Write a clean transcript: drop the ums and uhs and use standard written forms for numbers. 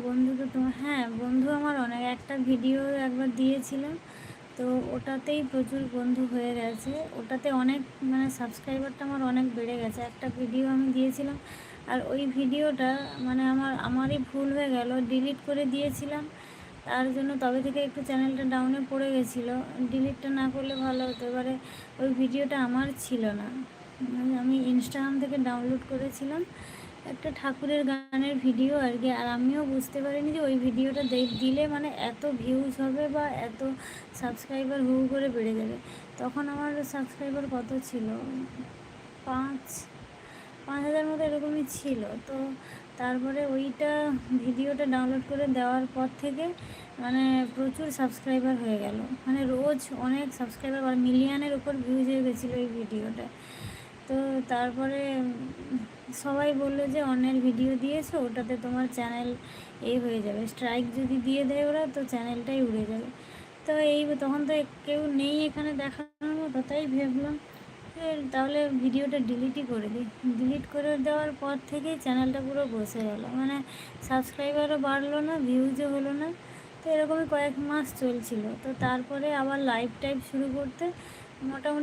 বন্ধু তো তোমার, হ্যাঁ বন্ধু আমার অনেক, একটা ভিডিও একবার দিয়েছিলাম, তো ওটাতেই প্রচুর বন্ধু হয়ে গেছে। ওটাতে অনেক মানে সাবস্ক্রাইবারটা আমার অনেক বেড়ে গেছে। একটা ভিডিও আমি দিয়েছিলাম, আর ওই ভিডিওটা মানে আমারই ভুল হয়ে গেল, ডিলিট করে দিয়েছিলাম। তার জন্য তবে থেকে একটু চ্যানেলটা ডাউনে পড়ে গেছিলো। ডিলিটটা না করলে ভালো হতো। এবারে ওই ভিডিওটা আমার ছিল না, আমি ইনস্টাগ্রাম থেকে ডাউনলোড করেছিলাম, একটা ঠাকুরের গানের ভিডিও আর কি। আর আমিও বুঝতে পারিনি যে ওই ভিডিওটা দিলে মানে এত ভিউজ হবে বা এত সাবস্ক্রাইবার হু হু করে বেড়ে যাবে। তখন আমার সাবস্ক্রাইবার কত ছিল, পাঁচ 5,000 মতো এরকমই ছিল। তো তারপরে ওইটা ভিডিওটা ডাউনলোড করে দেওয়ার পর থেকে মানে প্রচুর সাবস্ক্রাইবার হয়ে গেল, মানে রোজ অনেক সাবস্ক্রাইবার, আর মিলিয়নের উপর ভিউজ হয়ে গেছিলো এই ভিডিওটা। তো তারপরে সবাই বললো যে অন্যের ভিডিও দিয়েছো, ওটাতে তোমার চ্যানেল এই হয়ে যাবে, স্ট্রাইক যদি দিয়ে দেয় ওরা তো চ্যানেলটাই উড়ে যাবে। তো তখন তো কেউ নেই এখানে দেখানোর মতো, তাই ভাবলাম যে তাহলে ভিডিওটা ডিলিটই করে দিই। ডিলিট করে দেওয়ার পর থেকেই চ্যানেলটা পুরো বসে গেল, মানে সাবস্ক্রাইবারও বাড়লো না, ভিউজও হলো না। তো এরকমই কয়েক মাস চলছিল। তো তারপরে আবার লাইভ টাইভ শুরু করতে মোটামুটি